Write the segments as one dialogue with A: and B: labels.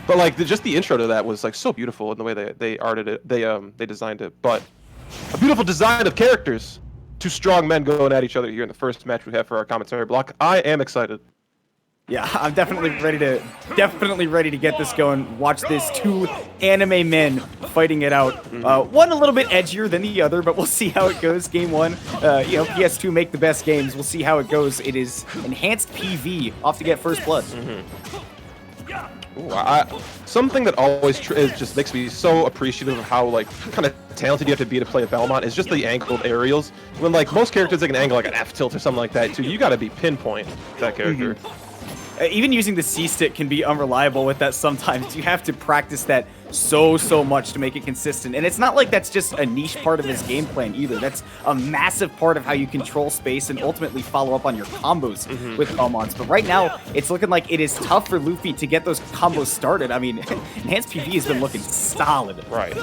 A: But like just the intro to that was like so beautiful in the way they arted it. They designed it. But a beautiful design of characters. Two strong men going at each other here in the first match we have for our commentary block. I am excited.
B: Yeah, I'm definitely ready to get this going. Watch this, two anime men fighting it out. One a little bit edgier than the other, but we'll see how it goes. Game one, you know, PS2 make the best games. We'll see how it goes. It is EnhancedPV, off to get first blood.
A: Ooh, something that always just makes me so appreciative of how like kind of talented you have to be to play a Belmont is just the angled aerials. When like most characters they can angle like an F tilt or something like that too, you got to be pinpoint that character.
B: Even using the C-stick can be unreliable with that sometimes. You have to practice that so much to make it consistent. And it's not like that's just a niche part of his game plan either. That's a massive part of how you control space and ultimately follow up on your combos with Belmonts. But right now, it's looking like it is tough for Luffy to get those combos started. I mean, EnhancedPV has been looking solid.
A: Right.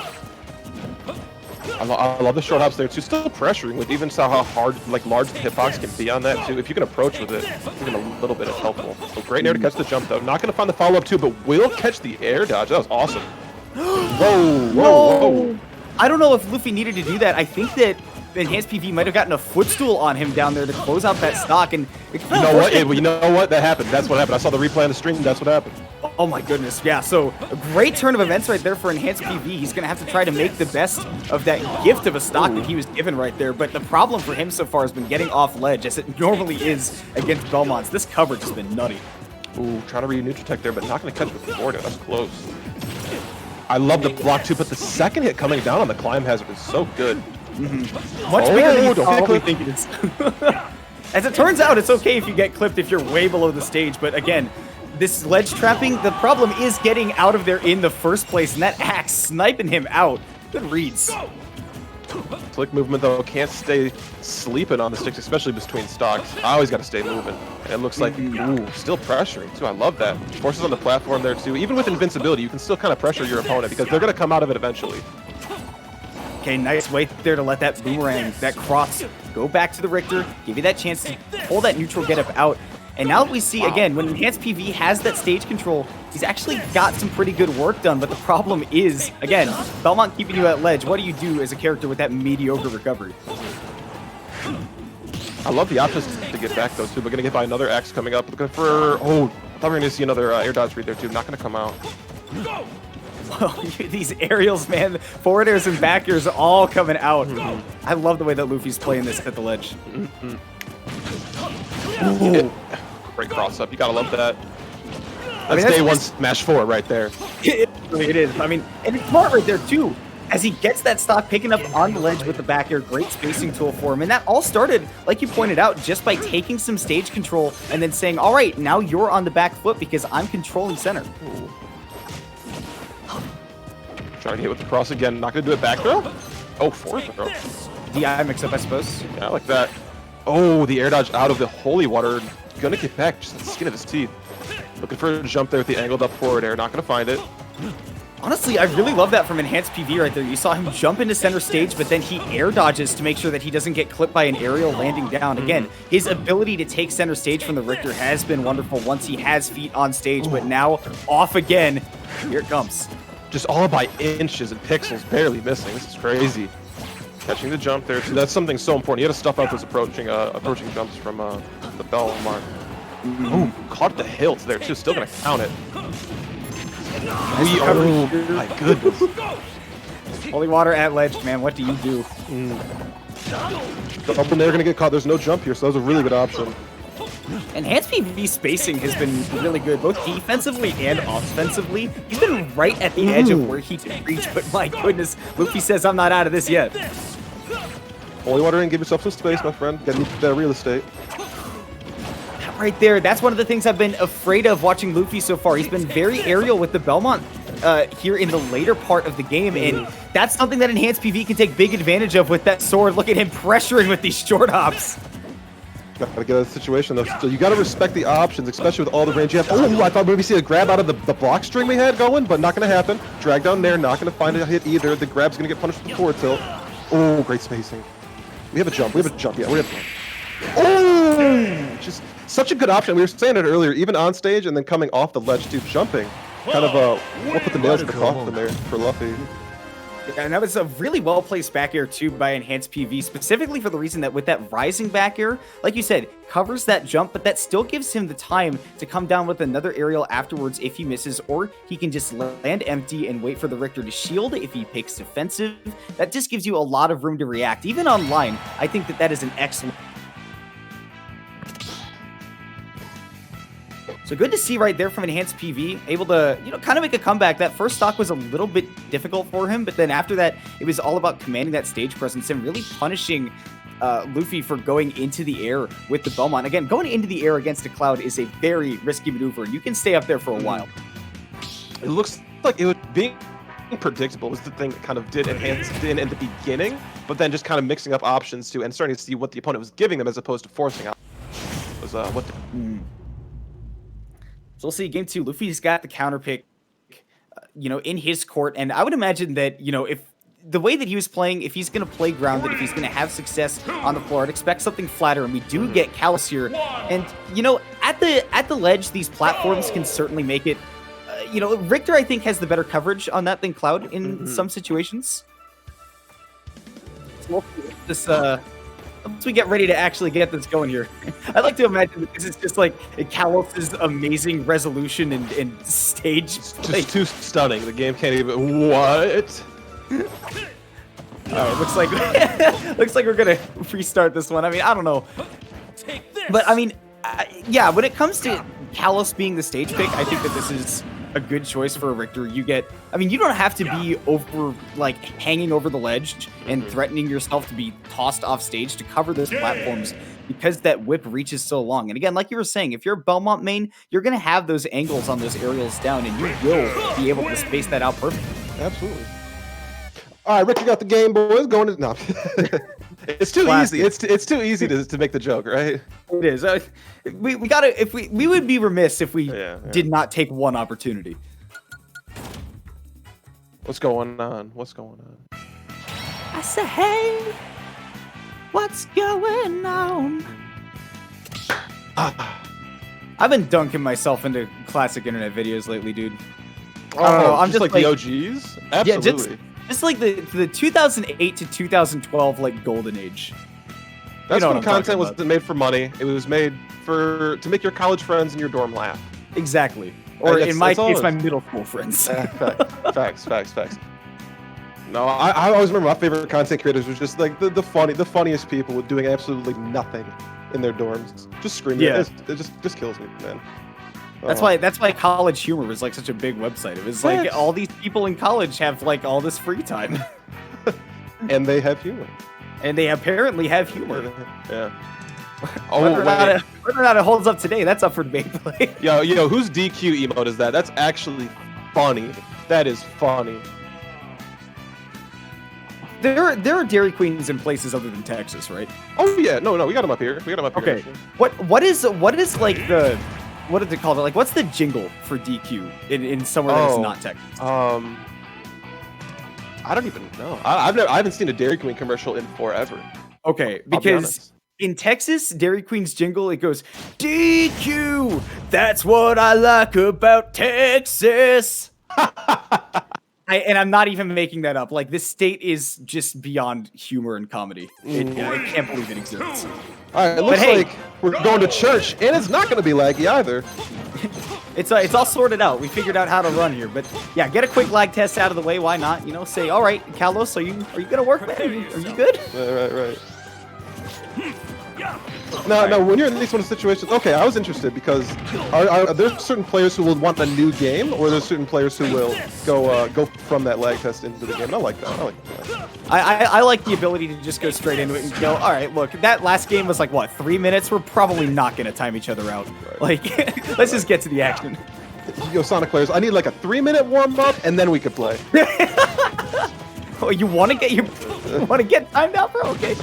A: I love the short hops there too. Still pressuring with even how hard, like large the hitbox can be on that too. If you can approach with it, even a little bit is helpful. So great air to catch the jump though. Not gonna find the follow up too, but will catch the air dodge. That was awesome. Whoa.
B: I don't know if Luffy needed to do that. I think that EnhancedPV might have gotten a footstool on him down there to close out that stock. And
A: you know what? You know what? That happened. That's what happened. I saw the replay on the stream. That's what happened.
B: Oh my goodness, yeah, so a great turn of events right there for EnhancedPV. He's going to have to try to make the best of that gift of a stock that he was given right there, but the problem for him so far has been getting off ledge, as it normally is against Belmonts. This coverage has been nutty.
A: Ooh, trying to read-neutral tech there, but not going to catch with the forward. That's close. I love the block too, but the second hit coming down on the climb hazard is so good.
B: Much bigger than you probably think it is. As it turns out, it's okay if you get clipped if you're way below the stage, but again, this ledge trapping, the problem is getting out of there in the first place, and that axe sniping him out. Good reads.
A: Slick movement, though, can't stay sleeping on the sticks, especially between stocks. I always got to stay moving. And it looks like, ooh, still pressuring, too. I love that. Forces on the platform there, too. Even with invincibility, you can still kind of pressure your opponent because they're going to come out of it eventually.
B: Okay, nice way there to let that boomerang, that cross, go back to the Richter, give you that chance to pull that neutral get up out. And now we see, again, when EnhancedPV has that stage control, he's actually got some pretty good work done, but the problem is, again, Belmont keeping you at ledge. What do you do as a character with that mediocre recovery?
A: I love the options to get back, though, too. We're going to get by another axe coming up. Looking for... Oh, I thought we were going to see another air dodge read there, too. Not going to come out.
B: Well, these aerials, man, forward airs and back airs all coming out. I love the way that Luffy's playing this at the ledge.
A: Great cross up. You gotta love that. That's day one smash 4 right there.
B: It really is. I mean, and it's smart right there too. As he gets that stock, picking up on the ledge with the back air, great spacing tool for him. And that all started, like you pointed out, just by taking some stage control and then saying, all right, now you're on the back foot because I'm controlling center.
A: Trying to hit with the cross again. Not gonna do it back throw? Oh, forward throw.
B: DI mix up, I suppose.
A: Yeah, I like that. Oh, the air dodge out of the holy water. Gonna get back, just the skin of his teeth. Looking for a jump there with the angled up forward air. Not gonna find it.
B: Honestly, I really love that from EnhancedPV right there. You saw him jump into center stage, but then he air dodges to make sure that he doesn't get clipped by an aerial landing down. Again, his ability to take center stage from the Richter has been wonderful once he has feet on stage, but now off again. Here it comes.
A: Just all by inches and pixels, barely missing. This is crazy. Catching the jump there, too. That's something so important. You had to stuff out those approaching jumps from the Belmont. Ooh, caught the hilt there, too. Still going to count it. Oh, my goodness.
B: Holy water at ledge, man. What do you do?
A: They're going to get caught. There's no jump here, so that was a really good option.
B: EnhancedPV spacing has been really good, both defensively and offensively. He's been right at the edge of where he can reach, but my goodness, Luffy says, I'm not out of this yet.
A: Holy water and give yourself some space, my friend. Get the real estate.
B: Right there, that's one of the things I've been afraid of watching Luffy so far. He's been very aerial with the Belmont here in the later part of the game, and that's something that EnhancedPV can take big advantage of with that sword. Look at him pressuring with these short hops.
A: Gotta get out of the situation though. So you gotta respect the options, especially with all the range you have. Oh, I thought maybe see a grab out of the block string we had going, but not gonna happen. Drag down there, not gonna find a hit either. The grab's gonna get punished with the forward tilt. Oh, great spacing. We have a jump. Yeah, we have. Oh, just such a good option. We were saying it earlier, even on stage and then coming off the ledge too, jumping. kind of we'll put the nails in the coffin there for Luffy.
B: Yeah, and that was a really well-placed back air, too, by EnhancedPV, specifically for the reason that with that rising back air, like you said, covers that jump, but that still gives him the time to come down with another aerial afterwards if he misses, or he can just land empty and wait for the Richter to shield if he picks defensive. That just gives you a lot of room to react. Even online, I think that that is an excellent... So good to see right there from EnhancedPV, able to, kind of make a comeback. That first stock was a little bit difficult for him, but then after that, it was all about commanding that stage presence and really punishing Luffy for going into the air with the Belmont. Again, going into the air against a Cloud is a very risky maneuver. You can stay up there for a while.
A: It looks like it was being predictable was the thing that kind of did Enhanced in the beginning, but then just kind of mixing up options too and starting to see what the opponent was giving them as opposed to forcing out. Was what the...
B: So we'll see game 2. Luffy's got the counter pick, in his court. And I would imagine that, if the way that he was playing, if he's going to play grounded, if he's going to have success on the floor, I'd expect something flatter. And we do get Callus here. And, at the ledge, these platforms can certainly make it. Richter, I think, has the better coverage on that than Cloud in some situations. So this, once we get ready to actually get this going here, I like to imagine that this is just like Kalos' amazing resolution and stage.
A: Just too stunning. The game can't even. What?
B: Looks like we're gonna restart this one. I mean, I don't know, but I mean, yeah. When it comes to Kalos being the stage pick, I think that this is a good choice for a Richter. You don't have to be hanging over the ledge and threatening yourself to be tossed off stage to cover those platforms because that whip reaches so long. And again, like you were saying, if you're a Belmont main, you're going to have those angles on those aerials down and you will be able to space that out perfectly.
A: Absolutely. All right, Richter got the game, boys. Going to... No. It's too easy. It's too easy to make the joke, right?
B: It is. We gotta. If we would be remiss if we did not take one opportunity.
A: What's going on?
B: I say, hey, what's going on? I've been dunking myself into classic internet videos lately, dude.
A: I'm just like the OGs. Absolutely.
B: Yeah, just like the 2008 to 2012 golden age.
A: That's when content was made for money. It was made to make your college friends in your dorm laugh.
B: Exactly. Or in my case, my middle school friends.
A: Facts. No, I always remember my favorite content creators was just like the funniest people doing absolutely nothing in their dorms, just screaming. Yeah. It just kills me, man.
B: That's why College Humor was such a big website. It was all these people in college have all this free time.
A: And they have humor.
B: And they apparently have humor.
A: Yeah.
B: Whether or not it holds up today, that's up for debate.
A: Yo, whose DQ emote is that? That's actually funny. That is funny.
B: There are Dairy Queens in places other than Texas, right?
A: Oh yeah, no, we got them up here.
B: Okay. What is the what did they call it? What's the jingle for DQ in somewhere that's not Texas?
A: I don't even know. I haven't seen a Dairy Queen commercial in forever.
B: Okay, because in Texas, Dairy Queen's jingle, it goes, DQ, that's what I like about Texas. And I'm not even making that up. This state is just beyond humor and comedy. I can't believe it exists.
A: All right, it looks like we're going to church, and it's not going to be laggy either.
B: It's all sorted out. We figured out how to run here, but yeah, get a quick lag test out of the way. Why not? Say, all right, Kalos, are you gonna work, man? Are you good?
A: Right. No. When you're in these sort of situations, okay, I was interested because are there certain players who will want a new game, or are there certain players who will go from that lag test into the game? I like that.
B: I like the ability to just go straight into it and go, all right, look, that last game was 3 minutes? We're probably not going to time each other out. Right. Let's just get to the action.
A: Yo, Sonic players, I need a 3-minute warm-up, and then we could play.
B: Oh, you want to get timed out, bro? Okay.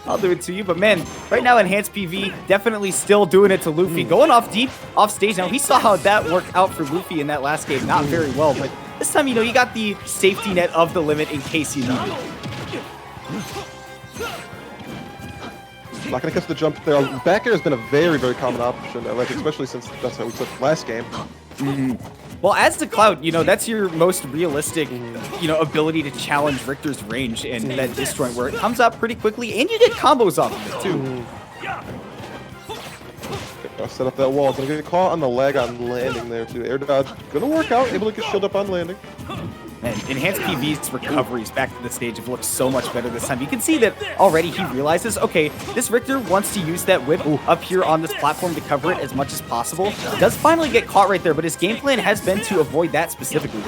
B: I'll do it to you, but man, right now EnhancedPV definitely still doing it to Luffy. Going off deep, off stage. Now, we saw how that worked out for Luffy in that last game. Not very well, but this time, you got the safety net of the limit in case you need it.
A: Not going to catch the jump there. Back air has been a very, very common option, especially since that's how we took last game.
B: Well, as the Cloud, that's your most realistic, ability to challenge Richter's range and that disjoint where it comes out pretty quickly and you get combos off of it too.
A: I'll set up that wall. Gonna get caught on the lag on landing there too. Air dodge gonna work out. Able to get shield up on landing.
B: And EnhancedPV's recoveries back to the stage have looked so much better this time. You can see that already he realizes, okay, this Richter wants to use that whip up here on this platform to cover it as much as possible. Does finally get caught right there, but his game plan has been to avoid that specifically.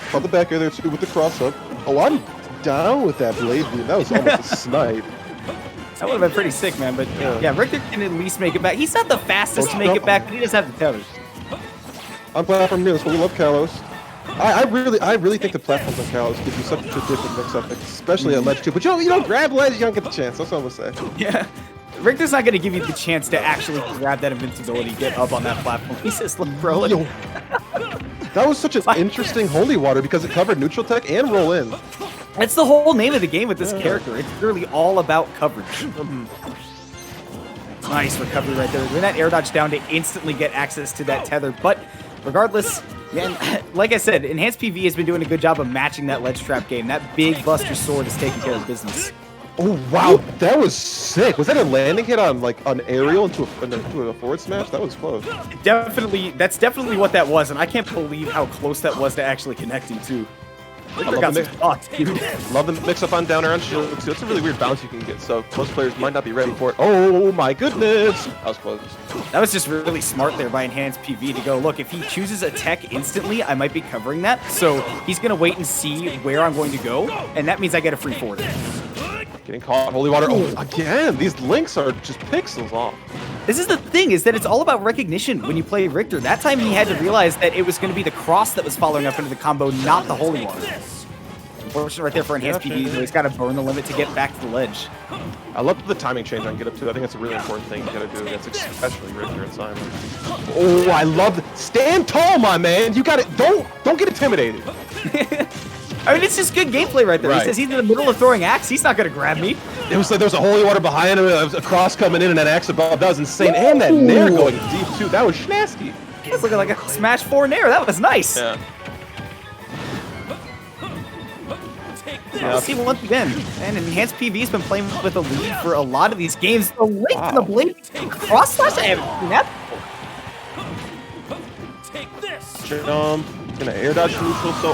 A: Caught the back air there too with the cross up. Oh, I'm down with that blade beam. That was almost a snipe.
B: That would have been pretty sick, man. But yeah, Richter can at least make it back. He's not the fastest to make it back, but he does have the tethers.
A: On platform near, so we love Kalos. I really think the platforms on Kalos give you such a different mix-up, especially at ledge 2. But you don't grab ledge, you don't get the chance. That's all I'm gonna say.
B: Yeah. Richter's not going to give you the chance to actually grab that invincibility, get up on that platform. He says, look, bro. Look.
A: That was such an interesting holy water because it covered neutral tech and roll in.
B: That's the whole name of the game with this character. It's really all about coverage. Nice recovery right there. When that air dodge down to instantly get access to that tether. But regardless, man, like I said, EnhancedPV has been doing a good job of matching that ledge trap game. That big Buster Sword is taking care of business.
A: Oh wow, that was sick. Was that a landing hit on like an aerial into a forward smash? That was close.
B: That's definitely what that was, and I can't believe how close that was to actually connecting too. Love
A: the mix up on down air on shield. It's a really weird bounce you can get, so most players might not be ready for it. Oh my goodness! That was close.
B: That was just really smart there by EnhancedPV to go, look, if he chooses a tech instantly, I might be covering that. So he's going to wait and see where I'm going to go, and that means I get a free forward.
A: Getting caught, holy water. Oh, again, these links are just pixels off.
B: This is the thing, is that it's all about recognition when you play Richter. That time he had to realize that it was going to be the cross that was following up into the combo, not the holy water. Unfortunate right there for EnhancedPV, so he's got to burn the limit to get back to the ledge.
A: I love the timing change on get up too. I think that's a really important thing you got to do against especially Richter and Simon. Oh, I love it. Stand tall, my man. You got it. Don't get intimidated.
B: I mean, it's just good gameplay right there. Right. He says he's in the middle of throwing axe. He's not going to grab me.
A: It was like there was a holy water behind him, a cross coming in, and an axe above. That was insane. And that nair going deep, too. That was nasty.
B: It was looking like a Smash 4 nair. That was nice.
A: Yeah.
B: See, once again, and EnhancedPV's been playing with a lead for a lot of these games. The link to the blade cross slash, I haven't seen that.
C: Take this.
A: Gonna air dodge neutral, so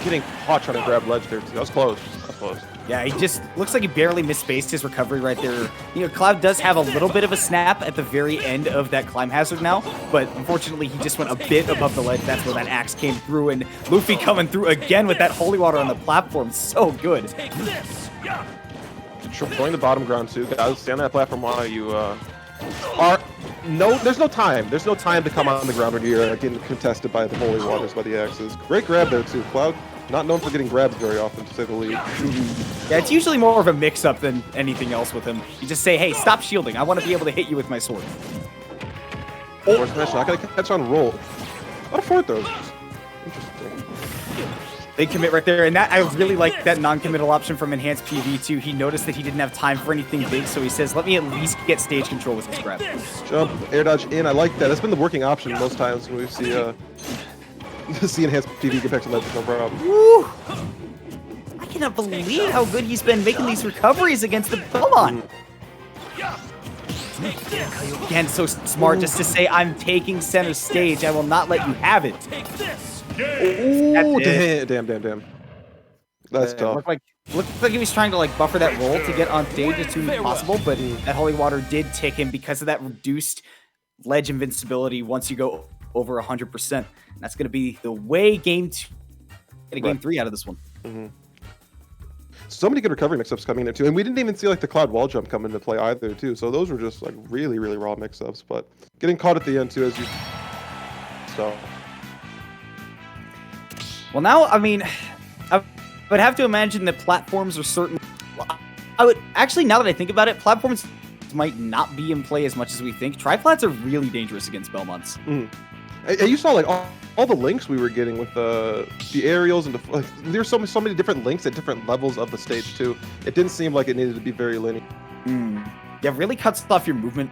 A: getting caught trying to grab ledge there too. That was close. That was close.
B: Yeah, he just looks like he barely misspaced his recovery right there. Cloud does have a little bit of a snap at the very end of that climb hazard now, but unfortunately he just went a bit above the ledge. That's where that axe came through, and Luffy coming through again with that holy water on the platform. So good.
A: Controlling the bottom ground too, guys. Stay on that platform while you there's no time. There's no time to come on the ground when you're getting contested by the holy waters, by the axes. Great grab there too. Cloud, not known for getting grabs very often, to say the least.
B: Yeah, it's usually more of a mix-up than anything else with him. You just say, hey, stop shielding. I want to be able to hit you with my sword.
A: Forward smash, not going to catch on roll. A lot of forward throws. Interesting.
B: Big commit right there, and that I really like that non-committal option from EnhancedPV too. He noticed that he didn't have time for anything big, so he says, let me at least get stage control with this grab.
A: Jump, air dodge in, I like that. That's been the working option most times when we see EnhancedPV get back to ledge with no problem.
B: Woo! I cannot believe how good he's been making these recoveries against the Belmont. Again, so smart just to say, I'm taking center stage. I will not let you have it.
A: Ooh, damn. That's tough.
B: Looked like he was trying to buffer that roll to get on stage as soon as possible, but that holy water did tick him because of that reduced ledge invincibility once you go over 100%. And that's going to be the way game 3 out of this one.
A: Mm-hmm. So many good recovery mix-ups coming in too, and we didn't even see the cloud wall jump come into play either too. So those were just really raw mix-ups, but getting caught at the end too so.
B: Well, now, I mean, I would have to imagine that platforms are certain. I would actually, now that I think about it, platforms might not be in play as much as we think. Triplats are really dangerous against Belmonts.
A: And you saw all the links we were getting with the aerials and there were so many different links at different levels of the stage too. It didn't seem like it needed to be very linear.
B: Yeah, really cuts off your movement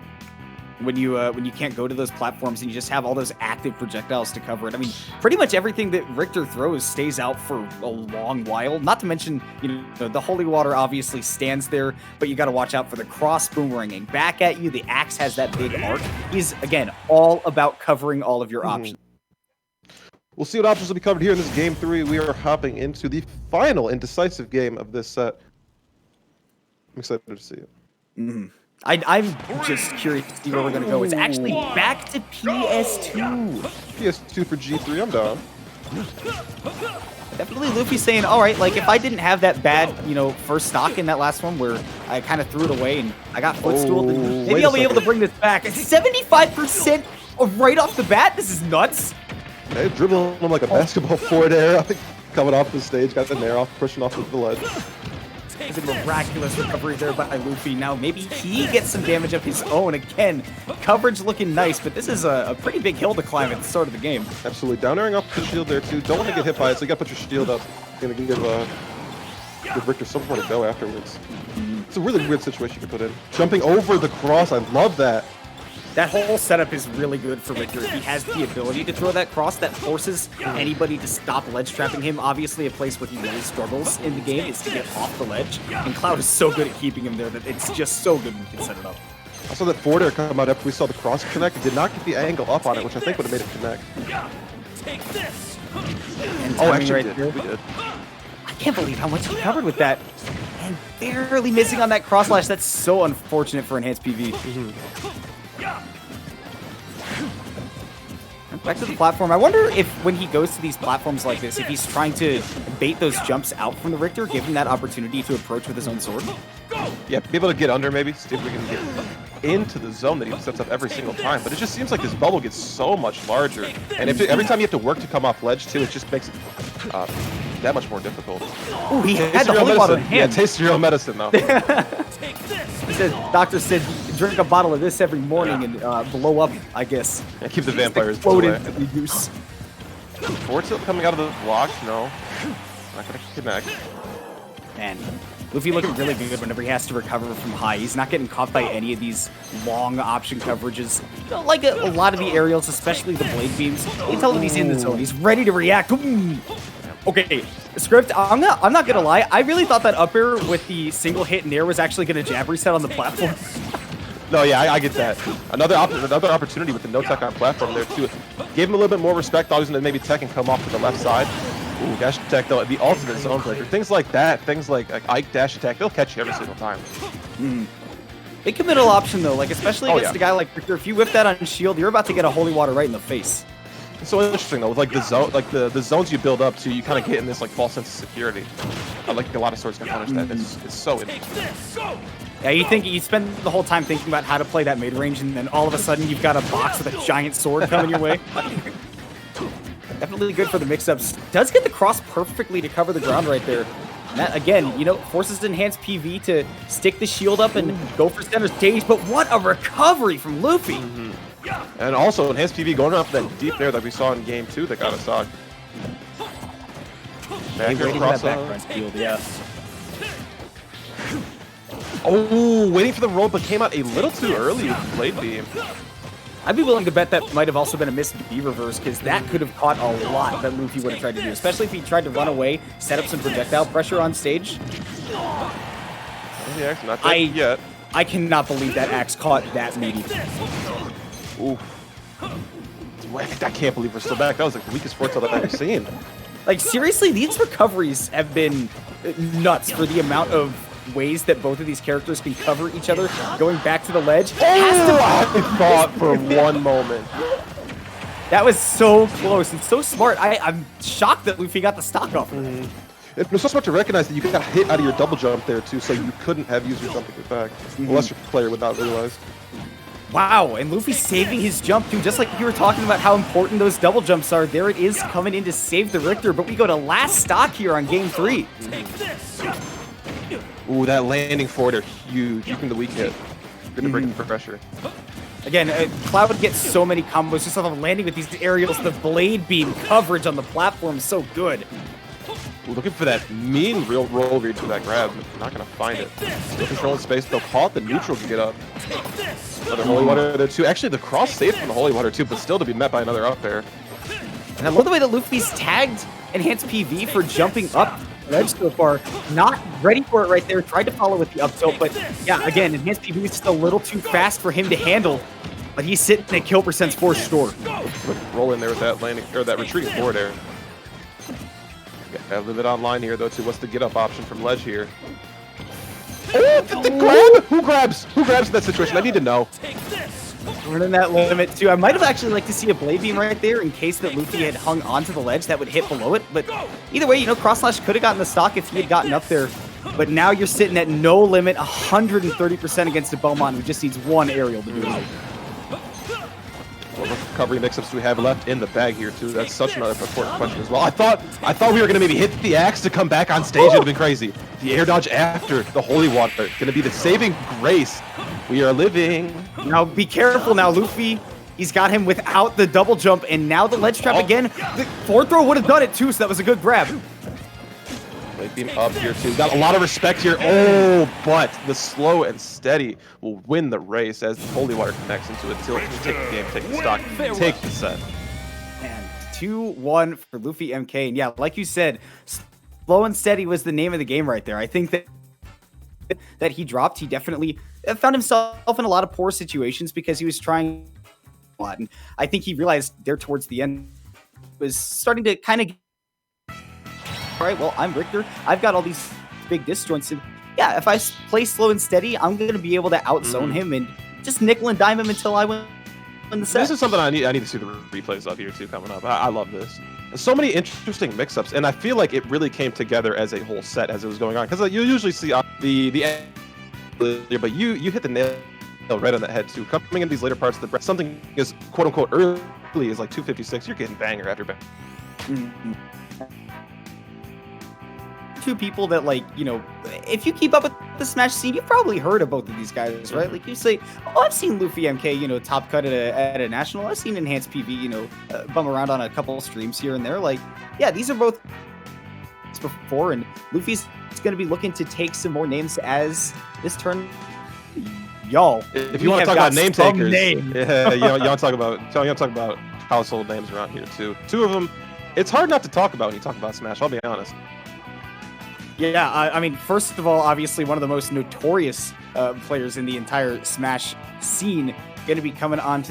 B: when you can't go to those platforms and you just have all those active projectiles to cover it. I mean, pretty much everything that Richter throws stays out for a long while. Not to mention, you know, the holy water obviously stands there, but you got to watch out for the cross boomeranging back at you. The axe has that big arc. He's, again, all about covering all of your options.
A: We'll see what options will be covered here in this game 3. We are hopping into the final and decisive game of this set. I'm excited to see it.
B: I'm just curious to see where we're going to go. It's actually back to PS2.
A: PS2 for G3, I'm down.
B: Definitely Luffy saying, all right, like if I didn't have that bad, you know, first stock in that last one where I kind of threw it away and I got footstooled, then maybe I'll be able to bring this back. 75% right off the bat? This is nuts.
A: Hey, dribbling him like a basketball forward air. I think coming off the stage, got the nair off, pushing off the ledge.
B: It's a miraculous recovery there by Luffy. Now maybe he gets some damage of his own. Again, coverage looking nice, but this is a pretty big hill to climb at the start of the game.
A: Absolutely. Down airing off the shield there too. Don't want to get hit by it, so you got to put your shield up. You're going to give Richter somewhere to go afterwards. It's a really weird situation you can put in. Jumping over the cross, I love that.
B: That whole setup is really good for Richter. He has the ability to throw that cross that forces anybody to stop ledge trapping him. Obviously, a place where he really struggles in the game is to get off the ledge. And Cloud is so good at keeping him there that it's just so good when he can set it up.
A: I saw that forward air come out after we saw the cross connect. It did not get the angle up on it, which I think would have made it connect.
B: And
A: actually
B: right
A: did.
B: here.
A: We did.
B: I can't believe how much he covered with that. And barely missing on that cross slash. That's so unfortunate for EnhancedPV. Back to the platform. I wonder if when he goes to these platforms like this, if he's trying to bait those jumps out from the Richter, give him that opportunity to approach with his own sword.
A: Yeah, be able to get under maybe, see if we can get into the zone that he sets up every single time. But it just seems like this bubble gets so much larger. And every time you have to work to come off ledge too, it just makes it that much more difficult.
B: Ooh, he had the holy water in hand.
A: Yeah, taste your own medicine though.
B: He said, doctor said, drink a bottle of this every morning and blow up, I guess.
A: Yeah, keep the vampires
B: away.
A: Forward tilt coming out of the block? No. Not gonna connect.
B: Man, Luffy looking really good whenever he has to recover from high. He's not getting caught by any of these long option coverages. You know, like a lot of the aerials, especially the blade beams. You can tell that he's in the zone. He's ready to react. Ooh. Okay, Script, I'm not gonna lie. I really thought that up air with the single hit nair was actually gonna jab reset on the platform.
A: No, yeah, I get that. Another opportunity with the no tech on platform there too. Gave him a little bit more respect. Thought he was gonna maybe tech and come off to the left side. Ooh, dash attack though, the ultimate zone breaker. Things like that, things like Ike dash attack, they'll catch you every single time.
B: Big committal option though, like especially against a guy like Richter. If you whip that on shield, you're about to get a holy water right in the face.
A: It's so interesting though, with like the zone, like the zones you build up to, you kind of get in this like false sense of security. Like a lot of swords can punish that. It's so interesting.
B: Yeah, you spend the whole time thinking about how to play that mid range, and then all of a sudden you've got a box with a giant sword coming your way. Definitely good for the mix-ups. Does get the cross perfectly to cover the ground right there. And that, again, you know, forces EnhancedPV to stick the shield up and go for center stage, but what a recovery from Luffy!
A: And also, EnhancedPV going off that deep nair that we saw in game 2 that got us on.
B: Waiting for that background shield, yeah.
A: Oh, waiting for the roll, but came out a little too early with the blade beam.
B: I'd be willing to bet that might have also been a missed B reverse, because that could have caught a lot that Luffy would have tried to do, especially if he tried to run away, set up some projectile pressure on stage.
A: Yeah, not dead yet.
B: I cannot believe that axe caught that meaty.
A: Ooh. I can't believe we're still back. That was like the weakest force I've ever seen.
B: Like, seriously, these recoveries have been nuts for the amount of ways that both of these characters can cover each other going back to the ledge.
A: I thought for one moment.
B: That was so close and so smart. I'm shocked that Luffy got the stock off.
A: It was so smart to recognize that you got hit out of your double jump there too, so you couldn't have used your jumping attack. Unless your player would not realize.
B: Wow, and Luffy saving his jump too, just like you were talking about how important those double jumps are. There it is coming in to save the Richter, but we go to last stock here on game 3.
A: Ooh, that landing forward are huge. Keeping the weak hit. Good to bring the pressure.
B: Again, Cloud would get so many combos just off of landing with these aerials. The blade beam coverage on the platform is so good.
A: Looking for that mean real roll read for that grab. Not gonna find it. Still controlling space. They'll call it the neutral to get up. Another Holy Water there too. Actually, the cross saved from the Holy Water too, but still to be met by another up there.
B: And I love the way that Luffy's tagged EnhancedPV for jumping up ledge so far. Not ready for it right there. Tried to follow with the up tilt, but yeah, again, EnhancedPV is just a little too fast for him to handle. But he's sitting at kill percents for sure.
A: Roll in there with that landing or that retreating forward air. Got a little bit online here though too. What's the get up option from ledge here? Oh, the grab! Who grabs? Who grabs in that situation? I need to know.
B: Running that limit too. I might have actually liked to see a blade beam right there in case that Luffy had hung onto the ledge that would hit below it. But either way, you know, Cross Slash could have gotten the stock if he had gotten up there. But now you're sitting at no limit, 130% against a Beaumont who just needs one aerial to do it.
A: What recovery mix-ups do we have left in the bag here too? That's such another important question as well. I thought we were gonna maybe hit the axe to come back on stage. It would have been crazy. The air dodge after the Holy Water gonna be the saving grace. We are living.
B: Now be careful now, Luffy. He's got him without the double jump, and now the ledge trap again. The forward throw would have done it too, so that was a good grab.
A: Blade beam up here too. Got a lot of respect here. Oh, but the slow and steady will win the race as the Holy Water connects into it. Till take the game, take the stock, take the set.
B: And 2-1 for LuffyMK. And yeah, like you said, slow and steady was the name of the game right there. I think that he dropped. He definitely found himself in a lot of poor situations because he was trying a lot. And I think he realized there towards the end was starting to kind of, all right, well, I'm Richter. I've got all these big disjoints. And yeah, if I play slow and steady, I'm going to be able to outzone him and just nickel and dime him until I win the set.
A: This is something I need to see the replays of here too coming up. I love this. So many interesting mix-ups, and I feel like it really came together as a whole set as it was going on. Because you usually see the end, but you hit the nail right on the head too. Coming in these later parts of the breath, something is quote unquote early is like 256. You're getting banger after banger.
B: Two people that, like, you know, if you keep up with the Smash scene, you've probably heard of both of these guys, right? Like, you say, oh, I've seen LuffyMK, you know, top cut at a national. I've seen EnhancedPV, you know, bum around on a couple streams here and there. Like, yeah, these are both before, and Luffy's going to be looking to take some more names as this turn. Y'all,
A: if you want to talk about name takers, yeah, you want to talk about household names around here too. Two of them, it's hard not to talk about when you talk about Smash. I'll be honest.
B: Yeah, I mean, first of all, obviously one of the most notorious players in the entire Smash scene, going to be coming on to